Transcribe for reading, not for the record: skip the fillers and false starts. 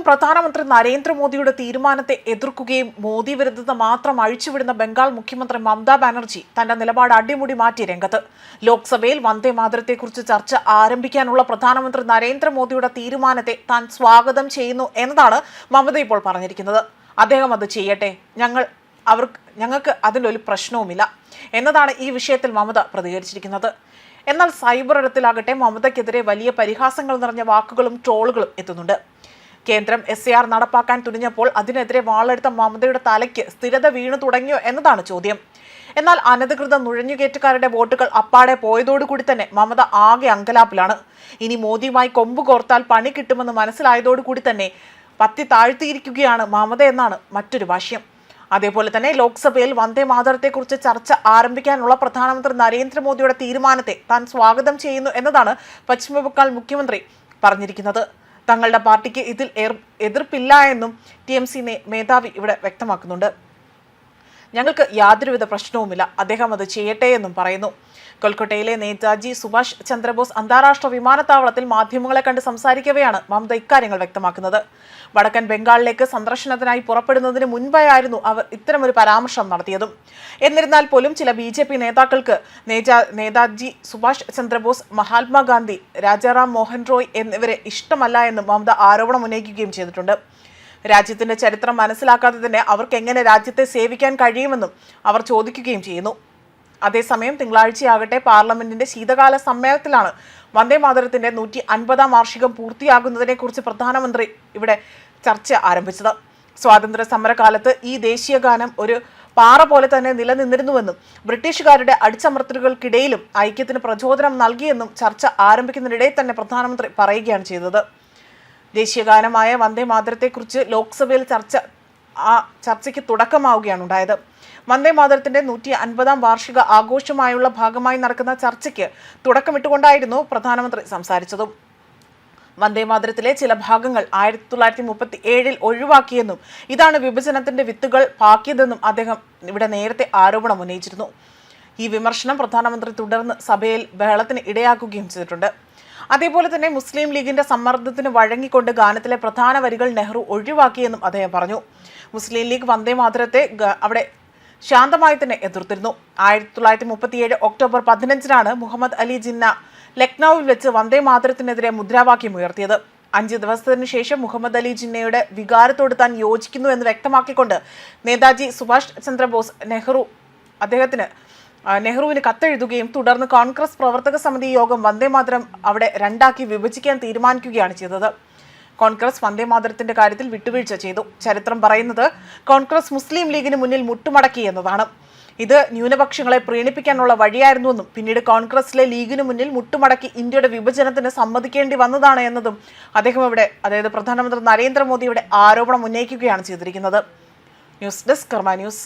പ്രധാനമന്ത്രി നരേന്ദ്രമോദിയുടെ തീരുമാനത്തെ എതിർക്കുകയും മോദി വിരുദ്ധത മാത്രം അഴിച്ചുവിടുന്ന ബംഗാൾ മുഖ്യമന്ത്രി മമതാ ബാനർജി തന്റെ നിലപാട് അടിമുടി മാറ്റി രംഗത്ത്. ലോക്സഭയിൽ വന്ദേ മാതരത്തെക്കുറിച്ച് ചർച്ച ആരംഭിക്കാനുള്ള പ്രധാനമന്ത്രി നരേന്ദ്രമോദിയുടെ തീരുമാനത്തെ താൻ സ്വാഗതം ചെയ്യുന്നു എന്നതാണ് മമത ഇപ്പോൾ പറഞ്ഞിരിക്കുന്നത്. അദ്ദേഹം അത് ചെയ്യട്ടെ, ഞങ്ങൾക്ക് അതിലൊരു പ്രശ്നവുമില്ല എന്നതാണ് ഈ വിഷയത്തിൽ മമത പ്രതികരിച്ചിരിക്കുന്നത്. എന്നാൽ സൈബർ ഇടത്തിലാകട്ടെ മമതയ്ക്കെതിരെ വലിയ പരിഹാസങ്ങൾ നിറഞ്ഞ വാക്കുകളും ട്രോളുകളും എത്തുന്നുണ്ട്. കേന്ദ്രം SAR നടപ്പാക്കാൻ തുനിഞ്ഞപ്പോൾ അതിനെതിരെ വാളെടുത്ത മമതയുടെ തലയ്ക്ക് സ്ഥിരത വീണു തുടങ്ങിയോ എന്നതാണ് ചോദ്യം. എന്നാൽ അനധികൃത നുഴഞ്ഞുകയറ്റക്കാരുടെ വോട്ടുകൾ അപ്പാടെ പോയതോടുകൂടി തന്നെ മമത ആകെ അങ്കലാപ്പിലാണ്. ഇനി മോദിയുമായി കൊമ്പ് കോർത്താൽ പണി കിട്ടുമെന്ന് മനസ്സിലായതോടുകൂടി തന്നെ പത്തി താഴ്ത്തിയിരിക്കുകയാണ് മമത എന്നാണ് മറ്റൊരു ഭാഷ്യം. അതേപോലെ തന്നെ ലോക്സഭയിൽ വന്ദേ മാതരത്തെക്കുറിച്ച് ചർച്ച ആരംഭിക്കാനുള്ള പ്രധാനമന്ത്രി നരേന്ദ്രമോദിയുടെ തീരുമാനത്തെ താൻ സ്വാഗതം ചെയ്യുന്നു എന്നതാണ് പശ്ചിമബംഗാൾ മുഖ്യമന്ത്രി പറഞ്ഞിരിക്കുന്നത്. തങ്ങളുടെ പാർട്ടിക്ക് ഇതിൽ എതിർപ്പില്ല എന്നും TMC മേധാവി ഇവിടെ വ്യക്തമാക്കുന്നുണ്ട്. ഞങ്ങൾക്ക് യാതൊരുവിധ പ്രശ്നവുമില്ല, അദ്ദേഹം അത് ചെയ്യട്ടെ എന്നും പറയുന്നു. കൊൽക്കത്തയിലെ നേതാജി സുഭാഷ് ചന്ദ്രബോസ് അന്താരാഷ്ട്ര വിമാനത്താവളത്തിൽ മാധ്യമങ്ങളെ കണ്ട് സംസാരിക്കവെയാണ് മമത ഇക്കാര്യങ്ങൾ വ്യക്തമാക്കുന്നത്. വടക്കൻ ബംഗാളിലേക്ക് സന്ദർശനത്തിനായി പുറപ്പെടുന്നതിന് മുൻപായിരുന്നു അവർ ഇത്തരമൊരു പരാമർശം നടത്തിയതും. എന്നിരുന്നാൽ പോലും ചില BJP നേതാക്കൾക്ക് നേതാജി സുഭാഷ് ചന്ദ്രബോസ്, മഹാത്മാഗാന്ധി, രാജാറാം മോഹൻ റോയ് എന്നിവരെ ഇഷ്ടമല്ല എന്നും മമത ആരോപണം ഉന്നയിക്കുകയും ചെയ്തിട്ടുണ്ട്. രാജ്യത്തിന്റെ ചരിത്രം മനസ്സിലാക്കാതെ തന്നെ അവർക്ക് എങ്ങനെ രാജ്യത്തെ സേവിക്കാൻ കഴിയുമെന്നും അവർ ചോദിക്കുകയും ചെയ്യുന്നു. അതേസമയം തിങ്കളാഴ്ചയാകട്ടെ പാർലമെന്റിന്റെ ശീതകാല സമ്മേളനത്തിലാണ് വന്ദേ മാതരത്തിന്റെ 150-ാം വാർഷികം പൂർത്തിയാകുന്നതിനെ കുറിച്ച് പ്രധാനമന്ത്രി ഇവിടെ ചർച്ച ആരംഭിച്ചത്. സ്വാതന്ത്ര്യ സമരകാലത്ത് ഈ ദേശീയ ഗാനം ഒരു പാറ പോലെ തന്നെ നിലനിന്നിരുന്നുവെന്നും ബ്രിട്ടീഷുകാരുടെ അടിച്ചമർത്തലുകൾക്കിടയിലും ഐക്യത്തിന് പ്രചോദനം നൽകിയെന്നും ചർച്ച ആരംഭിക്കുന്നതിനിടെ തന്നെ പ്രധാനമന്ത്രി പറയുകയാണ് ചെയ്തത്. ദേശീയ ഗാനമായ വന്ദേ മാതരത്തെക്കുറിച്ച് ലോക്സഭയിൽ ചർച്ചയ്ക്ക് തുടക്കമാവുകയാണ് ഉണ്ടായത്. വന്ദേ മാതരത്തിന്റെ 150-ാം വാർഷിക ആഘോഷമായുള്ള ഭാഗമായി നടക്കുന്ന ചർച്ചയ്ക്ക് തുടക്കമിട്ടുകൊണ്ടായിരുന്നു പ്രധാനമന്ത്രി സംസാരിച്ചതും. വന്ദേ മാതരത്തിലെ ചില ഭാഗങ്ങൾ 1937-ൽ ഒഴിവാക്കിയെന്നും ഇതാണ് വിഭജനത്തിന്റെ വിത്തുകൾ പാക്കിയതെന്നും അദ്ദേഹം ഇവിടെ നേരത്തെ ആരോപണം ഉന്നയിച്ചിരുന്നു. ഈ വിമർശനം പ്രധാനമന്ത്രി തുടർന്ന് സഭയിൽ ബഹളത്തിന് ഇടയാക്കുകയും ചെയ്തിട്ടുണ്ട്. അതേപോലെ തന്നെ മുസ്ലിം ലീഗിന്റെ സമ്മർദ്ദത്തിന് വഴങ്ങിക്കൊണ്ട് ഗാനത്തിലെ പ്രധാന വരികൾ നെഹ്റു ഒഴിവാക്കിയെന്നും അദ്ദേഹം പറഞ്ഞു. മുസ്ലിം ലീഗ് വന്ദേ മാതരത്തെ അവിടെ ശാന്തമായി തന്നെ എതിർത്തിരുന്നു. 1937 ഒക്ടോബർ 15-നാണ് മുഹമ്മദ് അലി ജിന്ന ലക്നൌവിൽ വെച്ച് വന്ദേ മാതരത്തിനെതിരെ മുദ്രാവാക്യം ഉയർത്തിയത്. 5 ദിവസത്തിനു ശേഷം മുഹമ്മദ് അലി ജിന്നയുടെ വികാരത്തോട് താൻ യോജിക്കുന്നു എന്ന് വ്യക്തമാക്കിക്കൊണ്ട് നേതാജി സുഭാഷ് ചന്ദ്രബോസ് നെഹ്റുവിന് കത്തെഴുതുകയും തുടർന്ന് കോൺഗ്രസ് പ്രവർത്തക സമിതി യോഗം വന്ദേ മാതരം അവിടെ 2ആക്കി വിഭജിക്കാൻ തീരുമാനിക്കുകയാണ് ചെയ്തത്. കോൺഗ്രസ് വന്ദേ മാതരത്തിന്റെ കാര്യത്തിൽ വിട്ടുവീഴ്ച ചെയ്തു. ചരിത്രം പറയുന്നത് കോൺഗ്രസ് മുസ്ലിം ലീഗിന് മുന്നിൽ മുട്ടുമടക്കി എന്നതാണ്. ഇത് ന്യൂനപക്ഷങ്ങളെ പ്രീണിപ്പിക്കാനുള്ള വഴിയായിരുന്നുവെന്നും പിന്നീട് കോൺഗ്രസിലെ ലീഗിന് മുന്നിൽ മുട്ടുമടക്കി ഇന്ത്യയുടെ വിഭജനത്തിന് സമ്മതിക്കേണ്ടി വന്നതാണ് എന്നതും അദ്ദേഹം അതായത് പ്രധാനമന്ത്രി നരേന്ദ്രമോദിയുടെ ആരോപണം ഉന്നയിക്കുകയാണ് ചെയ്തിരിക്കുന്നത്. ന്യൂസ് ഡെസ്ക് കർമ്മ ന്യൂസ്.